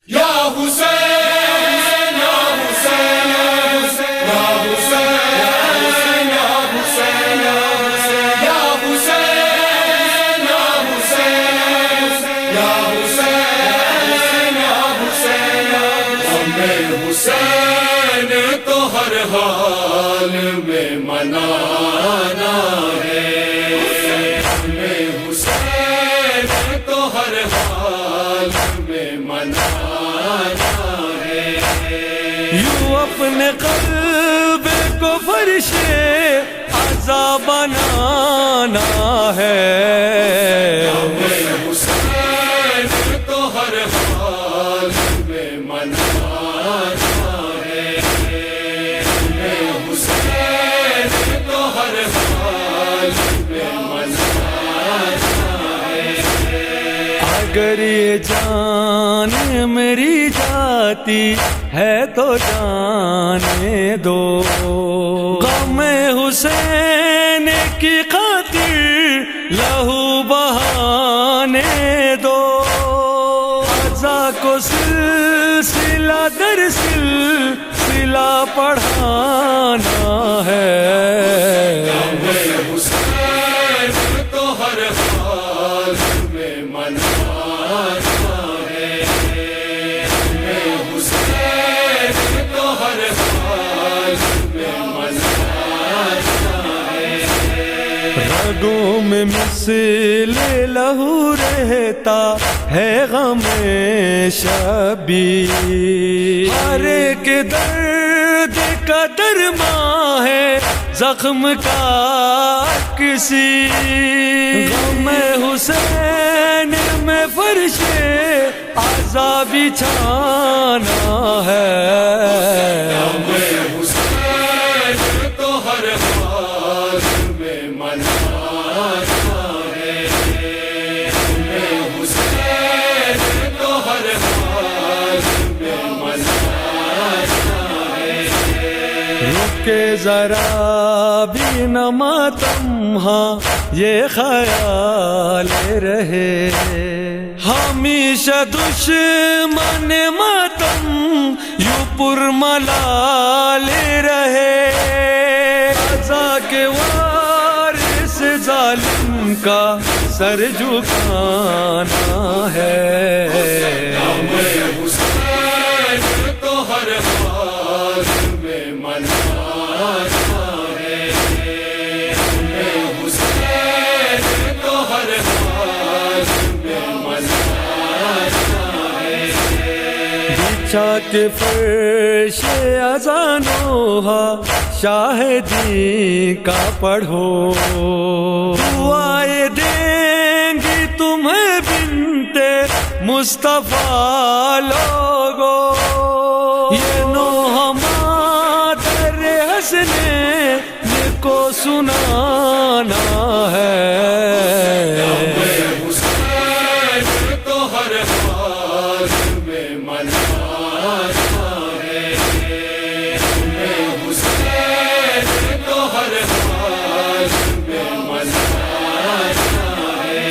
یا حسین یا حسین یا حسین یا حسین یا حسین یا حسین یا حسین یا حسین ہمیں حسین تو ہر حال میں منانا ہے، ہمیں حسین تو ہر حال میں منانا ہے۔ یوں اپنے قلب کو فرش عزا بنانا ہے، ہمیں حسین تو ہر حال میں منانا ہے، ہمیں حسین تو ہر حال میں منانا ہے۔ اگر یہ جان میری جاتی ہے تو جانے دو، غم حسین کی خاطر لہو بہانے دو، عزا کو سلسلہ در سلسلہ پڑھانا ہے، ہمیں حسین تو ہر حال میں منانا ہے، ہمیں حسین تو ہر حال میں منانا ہے۔ رگوں میں مثل لہو رہتا ہے غم شبی، ہر ایک درد کا درماں ہے زخم کا کسی، غم حسین میں فرش عزا بچھانا ہے، ہمیں حسین تو ہر حال میں منانا ہے، ہمیں حسین تو ہر حال میں منانا ہے۔ رکے ذرا بھی نہ ماتم، ہاں یہ خیال رہے، ہمیشہ دشمن ماتم یوں پرملال رہے، عزا کے وارث ظالم کا سر جھکانا ہے، ہمیں حسین تو ہر حال میں منانا ہے، ہمیں حسین تو ہر حال میں منانا ہے۔ بچھا کے فرش اذانوہا شاہدی کا پڑھو، دعائیں دیں گی تمہیں بنتے مصطفیٰ لوگو، یہ نوحہ مادر حسنین کو سنانا ہے، ہمیں حسین تو ہر حال میں منانا ہے، ہمیں حسین تو ہر حال میں منانا ہے۔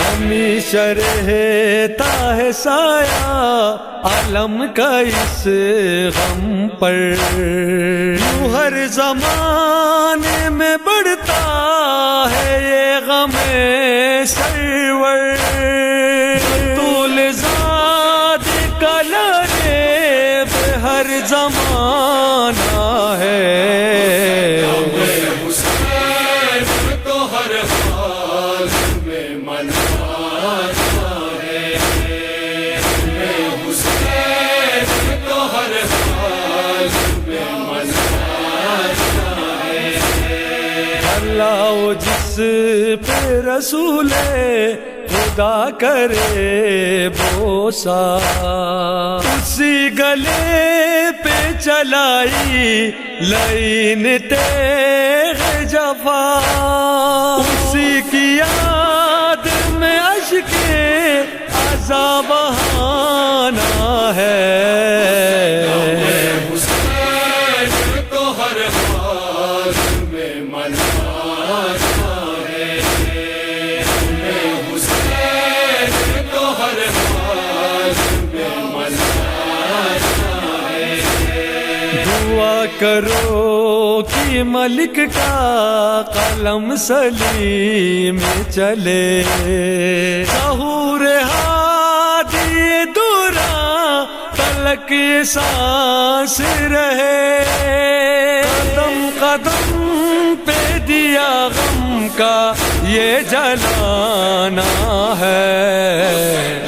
ہمیشہ رہتا ہے سایہ عالم کا اس غم پر، یوں ہر زمانے میں بڑھتا ہے یہ غم سرور، طول زاد کا لہب ہر زمانہ ہے، ہمیں حسین تو ہر حال میں منانا ہے، ہمیں حسین تو ہر حال میں منانا ہے۔ اللہ جس پہ رسول خدا کرے بوسا، اسی گلے پہ چلائی لائن تیغ جفا، اسی کی یاد میں اشک عزا بہانا ہے، ہمیں حسین تو ہر حال میں منانا ہے، ہمیں حسین تو ہر حال میں دعا کرو کہ ملک کا قلم سلیم چلے، ظہور ہادی دوران تلک سانس رہے، قدم قدم پہ دیا غم کا یہ جلانا ہے۔